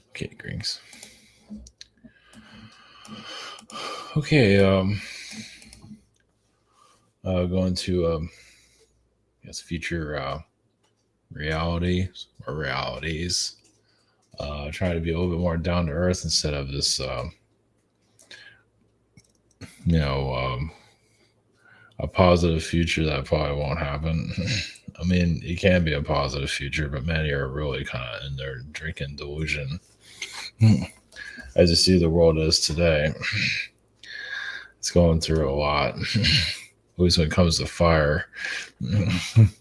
Okay, Grings. Okay, going to I guess future realities or realities. Trying to be a little bit more down to earth instead of this, you know, a positive future that probably won't happen. I mean, it can be a positive future, but many are really kind of in their drinking delusion. As you see, the world is today. It's going through a lot, at least when it comes to fire. Of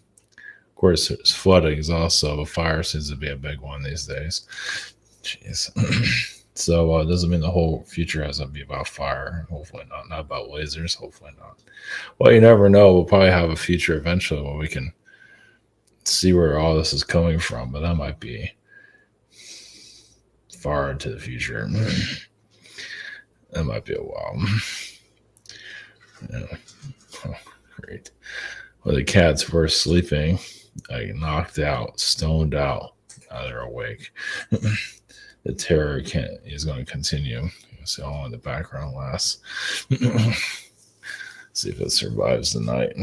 course, there's flooding is also, but fire seems to be a big one these days. Jeez. So it doesn't mean the whole future has to be about fire. Hopefully not. Not about lasers. Hopefully not. Well, you never know. We'll probably have a future eventually where we can see where all this is coming from, but that might be far into the future. That might be a while. Yeah. Oh, great. Well, the cats were sleeping, like knocked out, stoned out. Now they're awake. The terror is going to continue. You see all in the background last. See if it survives the night.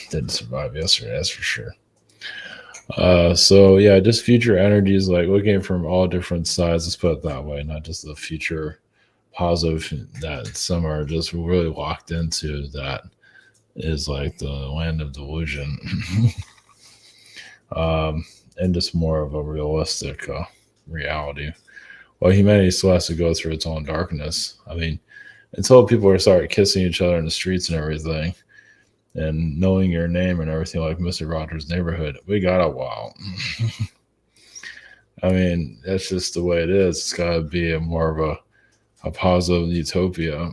Didn't survive yesterday, that's for sure. So yeah, just future energies, like looking from all different sides. Let's put it that way, not just the future positive that some are just really locked into. That is like the land of delusion, and just more of a realistic reality. Well, humanity still has to go through its own darkness. I mean, until people are start kissing each other in the streets and everything, and knowing your name and everything like Mr. Rogers' Neighborhood, we got a while. I mean, that's just the way it is. It's got to be more of a positive utopia.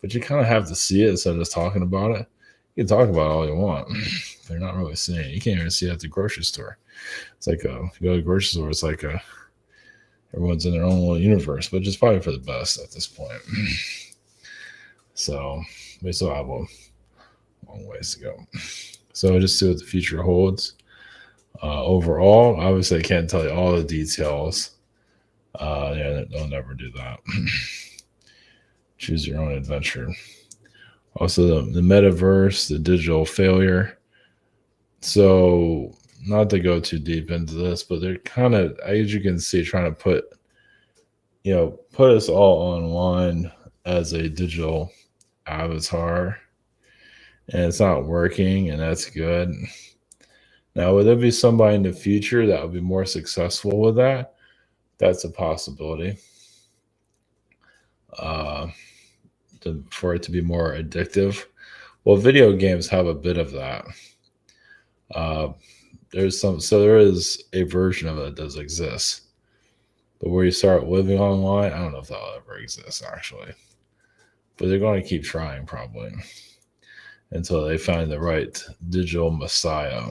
But you kind of have to see it instead of just talking about it. You can talk about it all you want. They're not really seeing it. You can't even see it at the grocery store. It's like if you go to the grocery store, it's like everyone's in their own little universe, but just probably for the best at this point. So we still have a long ways to go. So just see what the future holds. Overall, obviously, I can't tell you all the details. Yeah, they'll never do that. Choose your own adventure. Also, the metaverse, the digital failure. So, not to go too deep into this, but they're kind of, as you can see, trying to put us all online as a digital avatar, and it's not working, and that's good. Now, would there be somebody in the future that would be more successful with that? That's a possibility. Uh, for it to be more addictive. Well, video games have a bit of that. Uh, there is a version of it that does exist. But where you start living online, I don't know if that'll ever exist actually. But they're going to keep trying probably until they find the right digital messiah.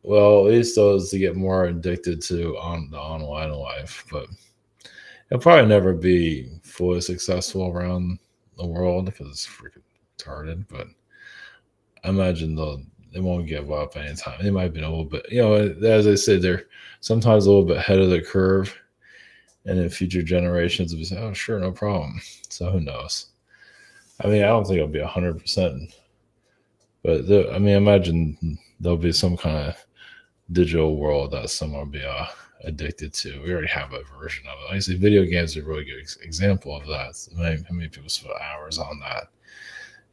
Well, at least those to get more addicted to on the online life, but it'll probably never be fully successful around the world because it's freaking retarded. But I imagine they won't give up anytime. They might be a little bit, as I said, they're sometimes a little bit ahead of the curve, and in future generations, will be saying, "Oh, sure, no problem." So who knows? I mean, I don't think it'll be 100%, but imagine there'll be some kind of digital world that someone will be addicted to. We already have a version of it. Like I say, video games are a really good example of that. How many people spend hours on that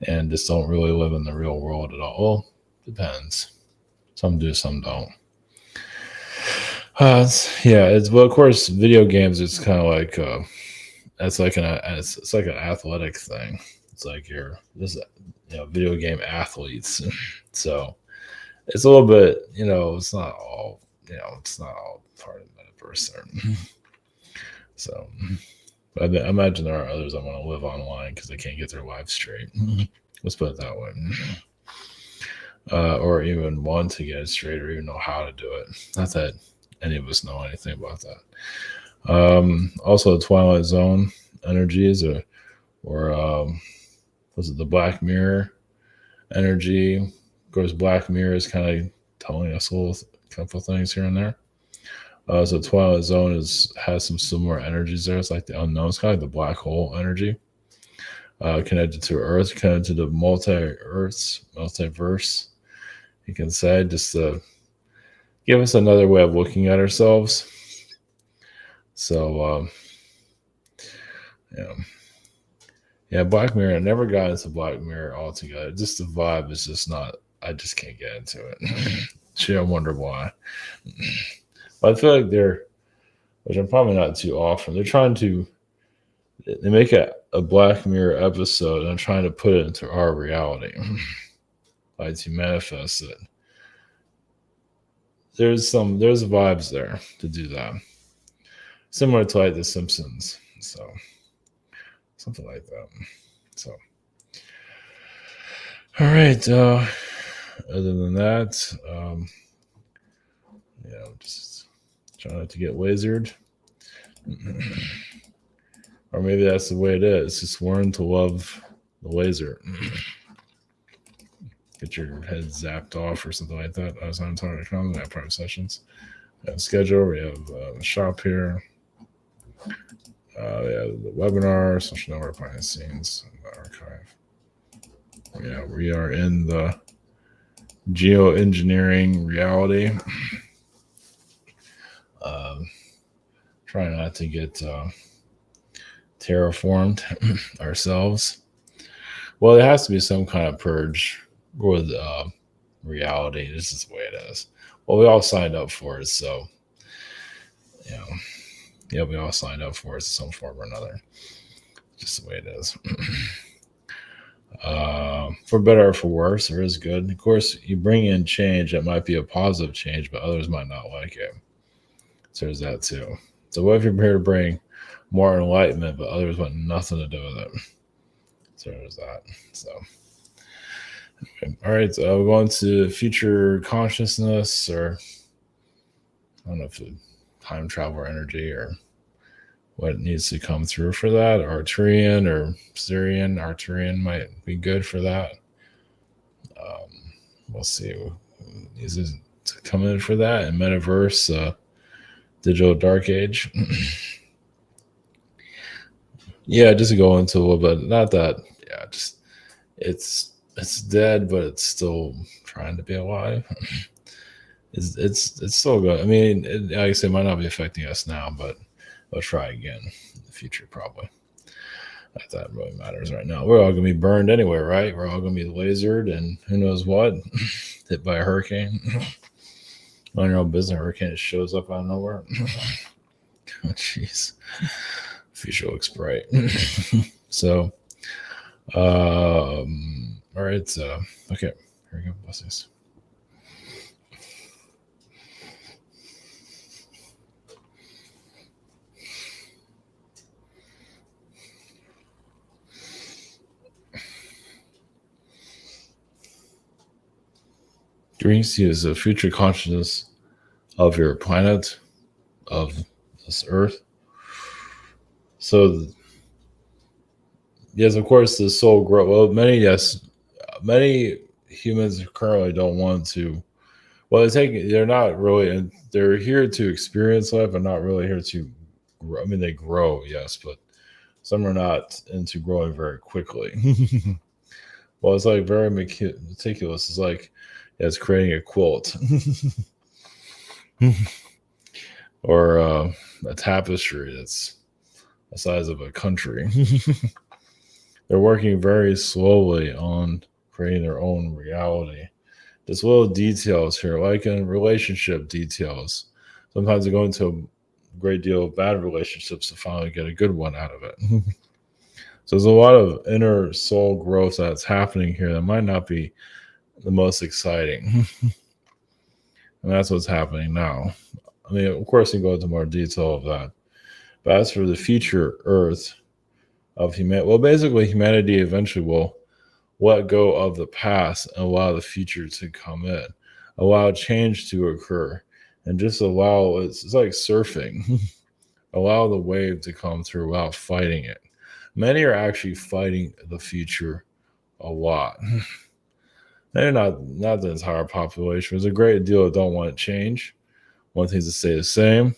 and just don't really live in the real world at all? Well, depends. Some do, some don't. Well, of course, video games. It's kind of like it's like an athletic thing. It's like video game athletes. So it's a little bit, it's not all part of the metaverse there. So, but I imagine there are others that want to live online because they can't get their lives straight. Let's put it that way. Or even want to get it straight or even know how to do it. Not that any of us know anything about that. Also, Twilight Zone energies or was it the Black Mirror energy? Of course, Black Mirror is kind of telling us a couple things here and there. So Twilight Zone has some similar energies there. It's like the unknown. It's kind of like the black hole energy, connected to Earth, connected to multi-Earths, multiverse. You can say, just to give us another way of looking at ourselves. So, yeah, yeah. Black Mirror. I never got into Black Mirror altogether. Just the vibe is just not. I just can't get into it. Shit, I wonder why. But I feel like they're, which I'm probably not too often. They're trying to. They make a Black Mirror episode and trying to put it into our reality, like to manifest it. There's vibes there to do that, similar to like The Simpsons. So something like that. So all right. Other than that, just trying not to get lasered. Or maybe that's the way it is. Just learn to love the laser. Get your head zapped off or something like that. I was on Target.com. We have private sessions. We have schedule. We have a shop here. We have the webinar, social network behind the scenes, and the archive. Yeah, we are in the geoengineering reality. Trying not to get terraformed ourselves. Well, there has to be some kind of purge with reality. This is the way it is. Well, we all signed up for it, so yeah, we all signed up for it in some form or another. Just the way it is. For better or for worse, there is good. Of course, you bring in change that might be a positive change, but others might not like it. So there's that too. So what if you're here to bring more enlightenment, but others want nothing to do with it? So there's that. So, okay. All right. We're going to future consciousness, or I don't know if time travel or energy, or what needs to come through for that. Arturian or Syrian. Arturian might be good for that. We'll see. Is it come in for that? And metaverse, digital dark age. Yeah, just to go into a little bit. Not that. Yeah, just it's dead, but it's still trying to be alive. It's still good. I mean, like I said, it might not be affecting us now, but we'll try again in the future, probably. Not that it really matters right now. We're all gonna be burned anyway, right? We're all gonna be lasered, and who knows what, hit by a hurricane. On your own business, hurricane shows up out of nowhere. Oh, jeez, future looks bright. So, all right. Okay, here we go. Blessings. Dreams is a future consciousness of your planet, of this Earth. So, yes, of course, the soul grow. Well, many humans currently don't want to. Well, they're not really. They're here to experience life, but not really here to grow. I mean, they grow, yes, but some are not into growing very quickly. Well, it's like very meticulous. It's like it's creating a quilt or a tapestry that's the size of a country. They're working very slowly on creating their own reality. Just little details here, like in relationship details. Sometimes they go into a great deal of bad relationships to finally get a good one out of it. So there's a lot of inner soul growth that's happening here that might not be the most exciting. And that's what's happening now. I mean, of course, you can go into more detail of that. But as for the future Earth of humanity, well, basically, humanity eventually will let go of the past and allow the future to come in, allow change to occur, and just allow it's like surfing, allow the wave to come through without fighting it. Many are actually fighting the future a lot. They're not the entire population. There's a great deal that don't want to change, want things to stay the same,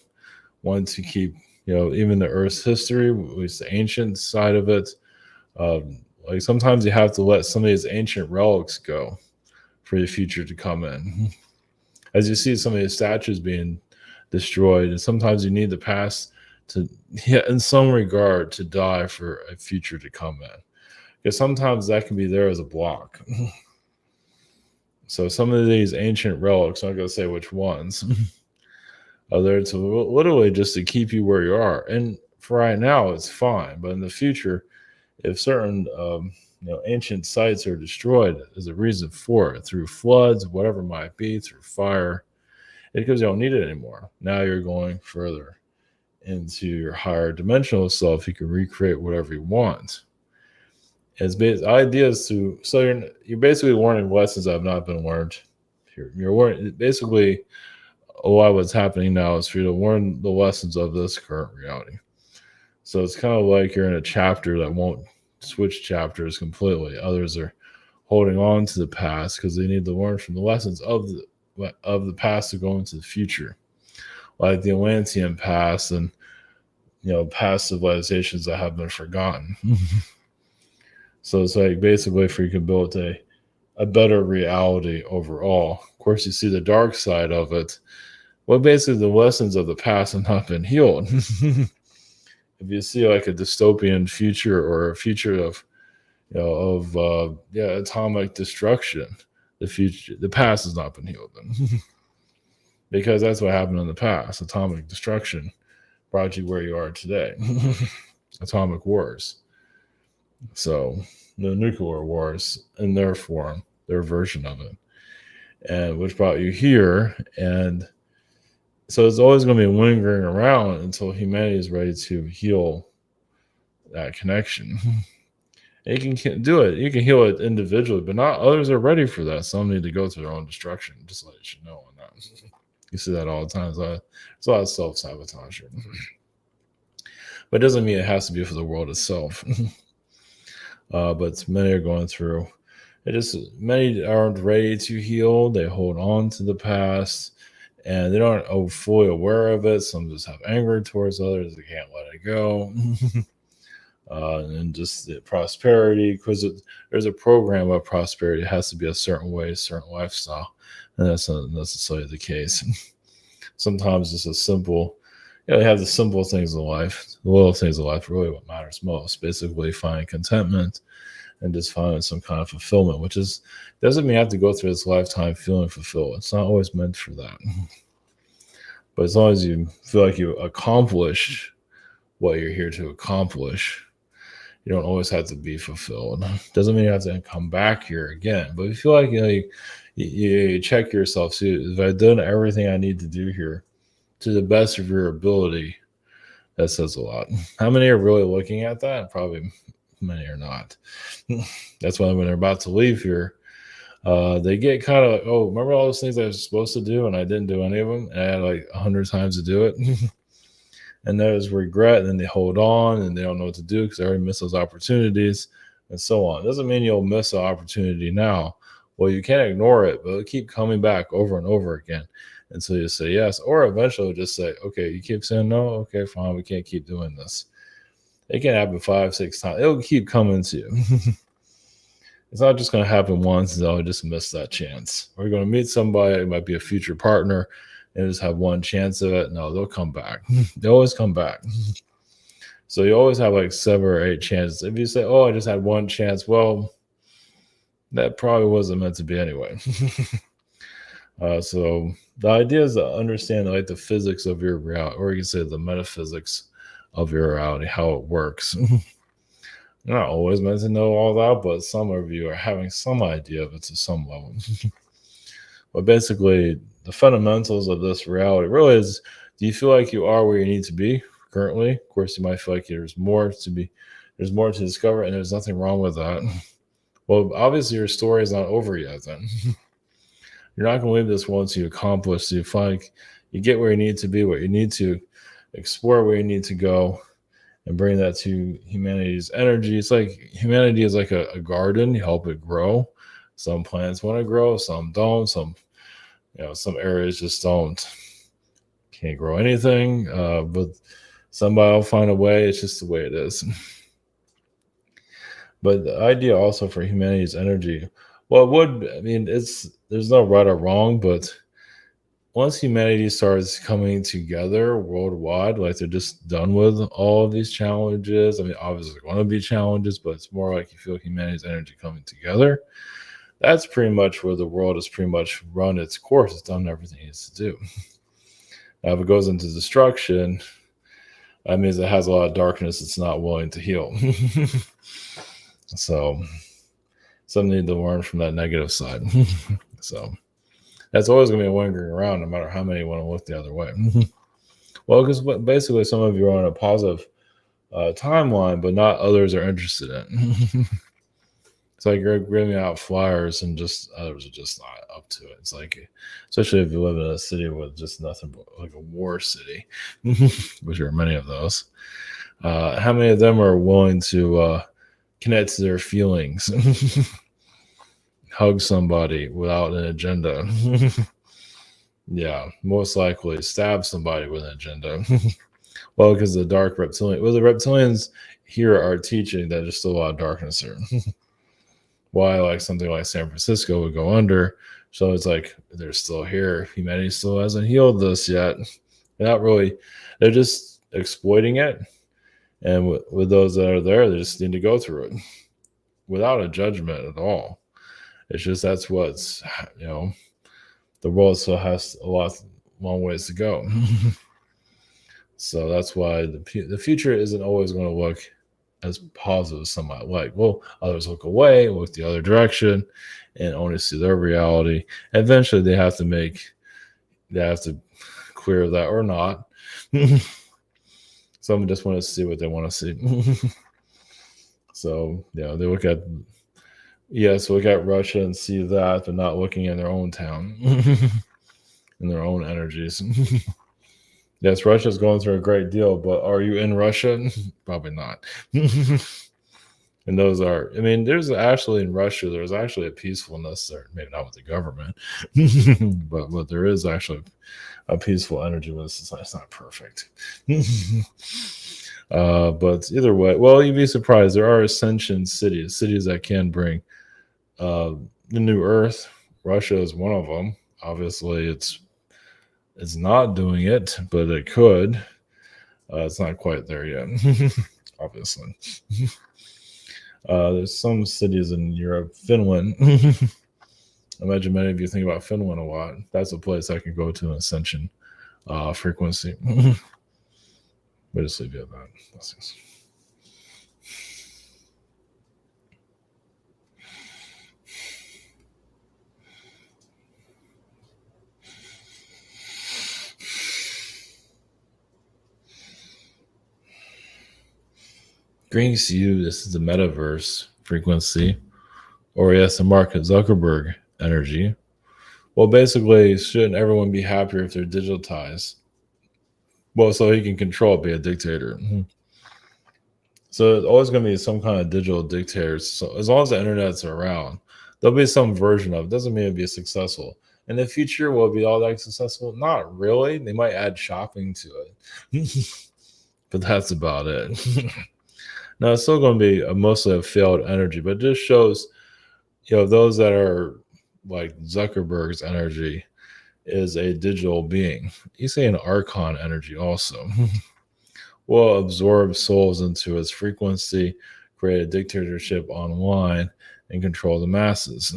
want to keep, even the Earth's history, at least the ancient side of it. Like sometimes you have to let some of these ancient relics go for the future to come in. As you see some of these statues being destroyed, and sometimes you need the past to, yeah, in some regard, to die for a future to come in. Because sometimes that can be there as a block. So some of these ancient relics, I'm not going to say which ones, are there to literally just to keep you where you are. And for right now, it's fine. But in the future, if certain ancient sites are destroyed, there's a reason for it, through floods, whatever it might be, through fire, because you don't need it anymore. Now you're going further into your higher dimensional self. You can recreate whatever you want. It's ideas to, so you're basically learning lessons that have not been learned. You're learning basically a lot of what's happening now is for you to learn the lessons of this current reality. So it's kind of like you're in a chapter that won't switch chapters completely. Others are holding on to the past because they need to learn from the lessons of the past to go into the future, like the Atlantean past and past civilizations that have been forgotten. So it's like basically for you can build a better reality overall. Of course, you see the dark side of it. Well, basically the lessons of the past have not been healed. If you see like a dystopian future or a future of atomic destruction, the past has not been healed then. Because that's what happened in the past. Atomic destruction brought you where you are today. Atomic wars. So the nuclear wars in their form, their version of it, and which brought you here. And so it's always going to be lingering around until humanity is ready to heal that connection. You can do it. You can heal it individually, but not others are ready for that. Some need to go through their own destruction. Just let you know on that. You see that all the time. There's a lot of self-sabotage here. But it doesn't mean it has to be for the world itself. But many are going through. Many aren't ready to heal. They hold on to the past, and they aren't fully aware of it. Some just have anger towards others. They can't let it go. And just the prosperity, because there's a program of prosperity. It has to be a certain way, a certain lifestyle, and that's not necessarily the case. Sometimes it's a simple. You have the simple things in life, the little things in life, really what matters most. Basically, finding contentment and just finding some kind of fulfillment, which doesn't mean you have to go through this lifetime feeling fulfilled. It's not always meant for that. But as long as you feel like you accomplished what you're here to accomplish, you don't always have to be fulfilled. Doesn't mean you have to come back here again. But if you feel like you check yourself, see, if I've done everything I need to do here to the best of your ability, that says a lot. How many are really looking at that? Probably many are not. That's why when they're about to leave here, they get kind of like, oh, remember all those things I was supposed to do and I didn't do any of them? And I had like 100 times to do it. And there's regret, and then they hold on and they don't know what to do because they already missed those opportunities and so on. It doesn't mean you'll miss an opportunity now. Well, you can't ignore it, but it'll keep coming back over and over again until you say yes, or eventually just say, okay, you keep saying no, okay, fine, we can't keep doing this. It can happen 5, 6 times. It'll keep coming to you. It's not just going to happen once and I'll just miss that chance. Or you're going to meet somebody, it might be a future partner, and just have one chance of it. No, they'll come back. They always come back. So you always have like 7 or 8 chances. If you say, oh, I just had one chance, well, that probably wasn't meant to be anyway. So the idea is to understand like the physics of your reality, or you can say the metaphysics of your reality, how it works. You're not always meant to know all that, but some of you are having some idea of it to some level. But basically, the fundamentals of this reality really is, do you feel like you are where you need to be currently? Of course, you might feel like there's more to discover, and there's nothing wrong with that. Well, obviously, your story is not over yet then. You're not going to leave this once you accomplish. So you get where you need to be, what you need to explore, where you need to go, and bring that to humanity's energy. It's like humanity is like a garden. You help it grow. Some plants want to grow, some don't. Some areas just don't can't grow anything, but somebody will find a way. It's just the way it is. But the idea also for humanity's energy, well, it would, I mean, there's no right or wrong, but once humanity starts coming together worldwide, like they're just done with all of these challenges. I mean, obviously, there are going to be challenges, but it's more like you feel humanity's energy coming together. That's pretty much where the world has pretty much run its course. It's done everything it needs to do. Now, if it goes into destruction, that means it has a lot of darkness it's not willing to heal. So, some need to learn from that negative side. So, that's always going to be lingering around, no matter how many want to look the other way. Well, because basically, some of you are on a positive timeline, but not others are interested in. It's like you're giving out flyers, and just others are just not up to it. It's like, especially if you live in a city with just nothing but like a war city, which are many of those. How many of them are willing to connect to their feelings? Hug somebody without an agenda. Yeah, most likely stab somebody with an agenda. Well, because the dark reptilian, well, the reptilians here are teaching that there's still a lot of darkness here. Why, like something like San Francisco would go under. So it's like they're still here. Humanity still hasn't healed this yet. They're not really, they're just exploiting it. And with those that are there, they just need to go through it without a judgment at all. It's just that's what's, the world still has long ways to go. So that's why the future isn't always going to look as positive as some might like. Well, others look away, look the other direction, and only see their reality. Eventually, they have to clear that or not. Some just want to see what they want to see. So, they look at Russia and see that, but not looking in their own town in their own energies. Yes, Russia's going through a great deal, but are you in Russia? Probably not. And those are, I mean, there's actually in Russia, there's actually a peacefulness there, maybe not with the government, but there is actually a peaceful energy with this. It's not perfect. But either way, well, you'd be surprised. There are ascension cities that can bring the new Earth. Russia is one of them. Obviously, it's not doing it, but it could. It's not quite there yet, obviously. There's some cities in Europe, Finland. I imagine many of you think about Finland a lot. That's a place I can go to an ascension frequency. But just leave you at that. Blessings. Greetings to you. This is the metaverse frequency, or yes, the Mark Zuckerberg energy. Well, basically, shouldn't everyone be happier if they're digitized? Well, so he can control it, be a dictator. So it's always going to be some kind of digital dictator. So as long as the internet's around, there'll be some version of it. Doesn't mean it'll be successful. In the future, will it be all that successful? Not really. They might add shopping to it. But that's about it. Now, it's still going to be mostly a failed energy, but it just shows, those that are like Zuckerberg's energy is a digital being. You say an archon energy also will absorb souls into its frequency, create a dictatorship online, and control the masses.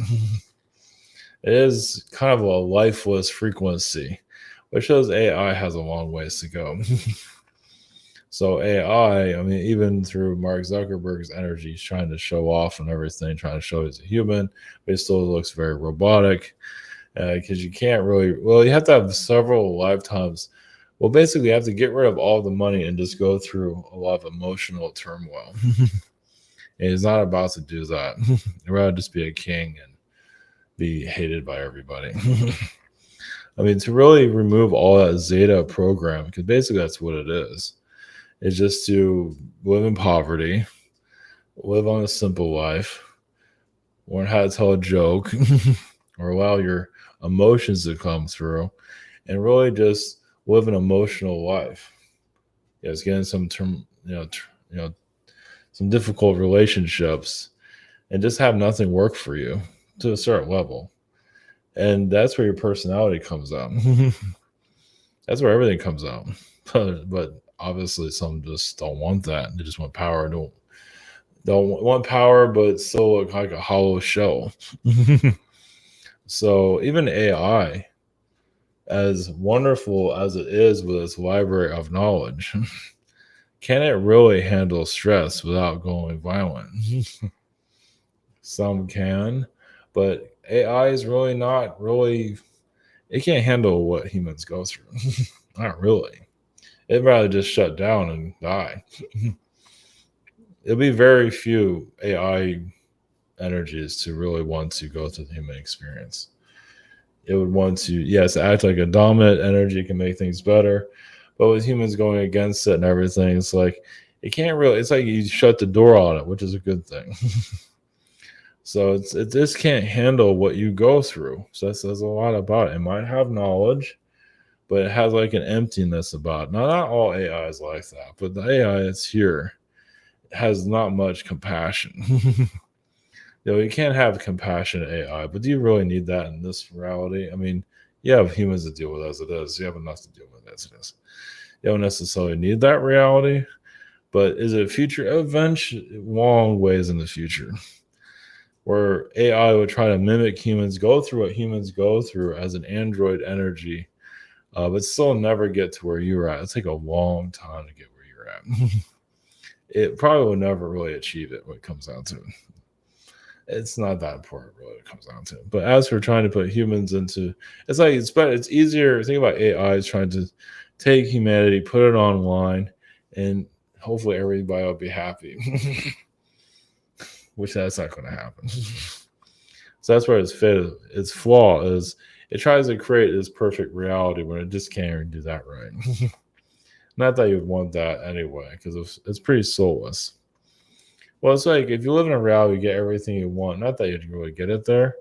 It is kind of a lifeless frequency, which shows AI has a long ways to go. So AI, I mean, even through Mark Zuckerberg's energy, he's trying to show off and everything, trying to show he's a human, but it still looks very robotic. Because you can't really, you have to have several lifetimes. Well, basically, you have to get rid of all the money and just go through a lot of emotional turmoil. And he's not about to do that. He'd rather just be a king and be hated by everybody. I mean, to really remove all that Zeta program, because basically that's what it is just to live in poverty, live on a simple life, learn how to tell a joke, or allow your emotions to come through, and really just live an emotional life. It's getting some some difficult relationships, and just have nothing work for you to a certain level. And that's where your personality comes out. That's where everything comes out. But obviously, some just don't want that. They just want power. Don't want power, but still look like a hollow shell. So even AI, as wonderful as it is with its library of knowledge, can it really handle stress without going violent? Some can, but AI is really not really. It can't handle what humans go through. Not really. It'd rather just shut down and die. It'll be very few AI energies to really want to go through the human experience. It would want to, yes, act like a dominant energy can make things better, but with humans going against it and everything, it's like it can't really. It's like you shut the door on it, which is a good thing. So it just can't handle what you go through. So that says a lot about it. It might have knowledge, but it has like an emptiness about it. Now, not all AI is like that, but the AI that's here has not much compassion. You can't have compassionate AI, but do you really need that in this reality? I mean, you have humans to deal with as it is. You have enough to deal with as it is. You don't necessarily need that reality, but is it a future? Eventually, long ways in the future, where AI would try to mimic humans, go through what humans go through as an android energy, but still never get to where you're at. It'll take a long time to get where you're at. It probably will never really achieve it when it comes down to it. It's not that important, really, when it comes down to it. But as for trying to put humans into, it's like it's easier. Think about AI is trying to take humanity, put it online, and hopefully everybody will be happy. Which that's not going to happen. So that's where its flaw is. It tries to create this perfect reality when it just can't even do that right. Not that you'd want that anyway, because it's pretty soulless. Well, it's like if you live in a reality, you get everything you want. Not that you'd really get it there.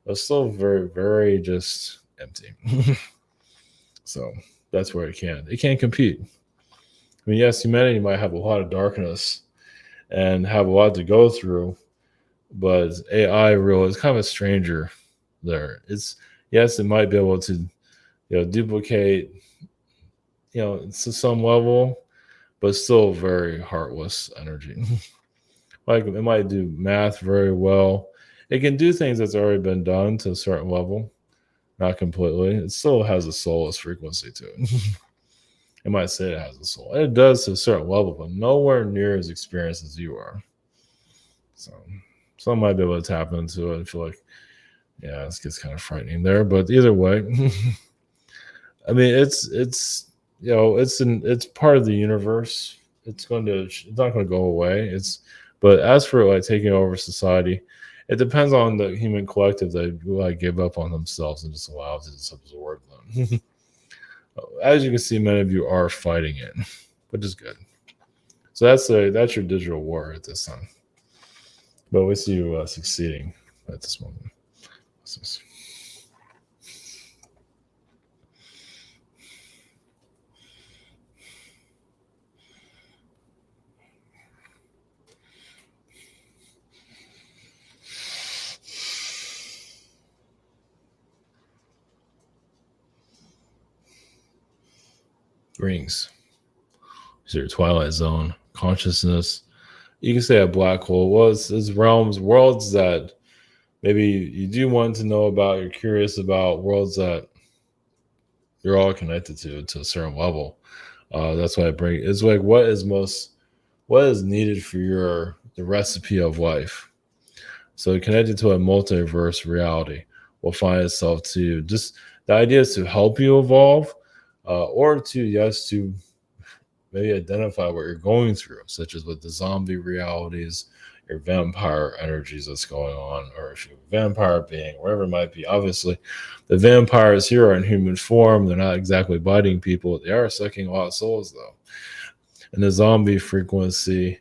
It's still very, very just empty. So that's where it can. It can't compete. I mean, yes, humanity might have a lot of darkness and have a lot to go through, but AI really is kind of a stranger there. It's yes, it might be able to duplicate to some level, but still very heartless energy. Like it might do math very well. It can do things that's already been done to a certain level, not completely. It still has a soulless frequency to it. It might say it has a soul. And it does to a certain level, but nowhere near as experienced as you are. So some might be able to tap into it and feel like, yeah, this gets kind of frightening there. But either way, I mean, it's part of the universe. It's not going to go away. But as for like taking over society, it depends on the human collective that like give up on themselves and just allow it to just absorb them. As you can see, many of you are fighting it, which is good. So that's your digital war at this time. But we see you succeeding at this moment. Rings. So your Twilight Zone consciousness. You can say a black hole. Well, it's realms, worlds that maybe you do want to know about. You're curious about worlds that you're all connected to a certain level. That's why I bring. It's like what is needed for the recipe of life. So connected to a multiverse reality will find itself to just the idea is to help you evolve, or to maybe identify what you're going through, such as with the zombie realities, your vampire energies that's going on, or if you're a vampire being, wherever it might be. Obviously, the vampires here are in human form. They're not exactly biting people. They are sucking a lot of souls, though. And the zombie frequency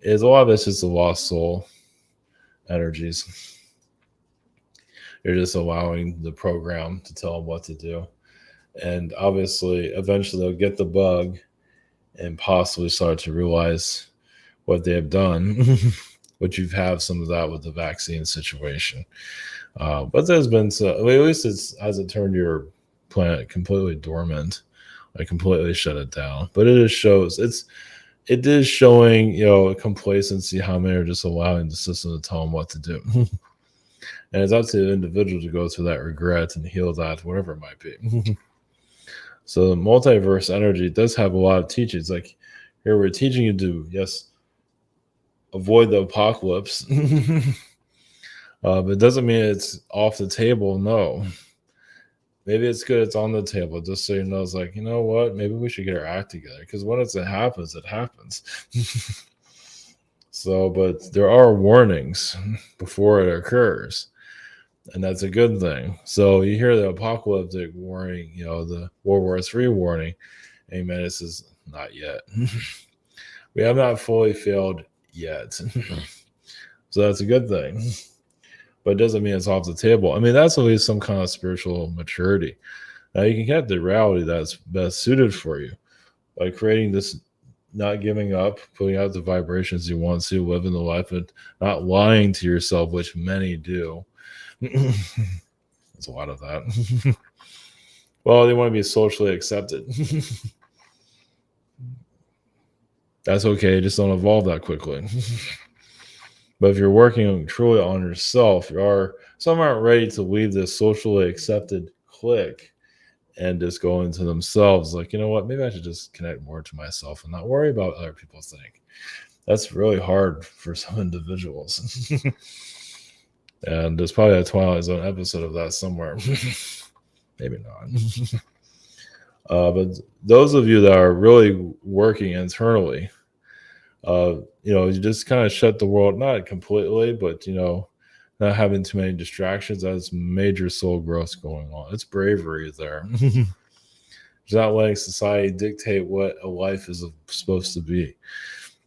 is a lot of it's just a lost soul energies. You're just allowing the program to tell them what to do. And obviously, eventually, they'll get the bug and possibly start to realize what they have done. But you've had some of that with the vaccine situation. But there's been so, at least it's hasn't turned your planet completely dormant, like completely shut it down. But it is shows it is showing, complacency, how many are just allowing the system to tell them what to do. And it's up to the individual to go through that regret and heal that, whatever it might be. So the multiverse energy does have a lot of teachings. Like here, we're teaching you to, yes, avoid the apocalypse. But it doesn't mean it's off the table. No. Maybe it's good it's on the table, just so you know, it's like, you know what? Maybe we should get our act together. Because once it happens, it happens. So, but there are warnings before it occurs. And that's a good thing. So you hear the apocalyptic warning, the World War III warning. Amen. This is not yet. We have not fully failed yet. So that's a good thing. But it doesn't mean it's off the table. I mean, that's at least some kind of spiritual maturity. Now you can get the reality that's best suited for you by creating this, not giving up, putting out the vibrations you want to, living the life, and not lying to yourself, which many do. There's a lot of that. Well, they want to be socially accepted. That's okay. Just don't evolve that quickly. But if you're working truly on yourself, some aren't ready to leave this socially accepted clique and just go into themselves. Like, you know what? Maybe I should just connect more to myself and not worry about what other people think. That's really hard for some individuals. And there's probably a Twilight Zone episode of that somewhere. Maybe not. But those of you that are really working internally, you just kind of shut the world, not completely, but, not having too many distractions. That's major soul growth going on. It's bravery there. It's not letting society dictate what a life is supposed to be.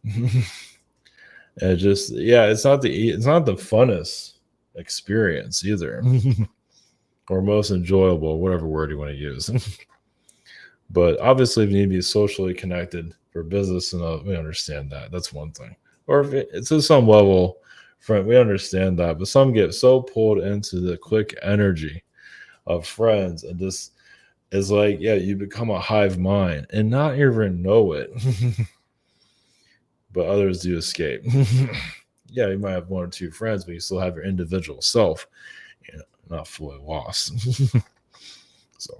And just, it's not the funnest experience either, or most enjoyable, whatever word you want to use. But obviously, if you need to be socially connected for business, and we understand that. That's one thing. Or if it's to some level, we understand that. But some get so pulled into the quick energy of friends, and just is like, you become a hive mind and not even know it. But others do escape. You might have one or two friends, but you still have your individual self, not fully lost. So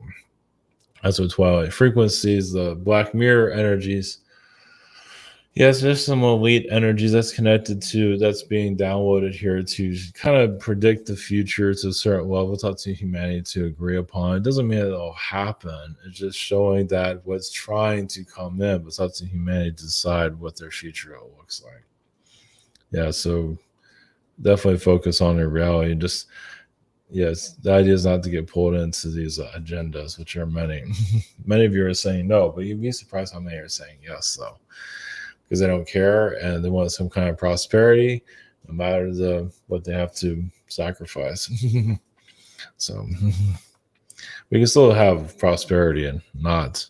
that's what Twilight frequencies, the Black Mirror energies. Yes, there's some elite energies that's being downloaded here to kind of predict the future to a certain level. It's up to humanity to agree upon. It doesn't mean it'll happen. It's just showing that what's trying to come in, but it's up to humanity to decide what their future looks like. So definitely focus on your reality. And just, the idea is not to get pulled into these agendas, which are many. Many of you are saying no, but you'd be surprised how many are saying yes, though. Because they don't care and they want some kind of prosperity, no matter what they have to sacrifice. So we can still have prosperity and not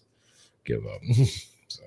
give up. So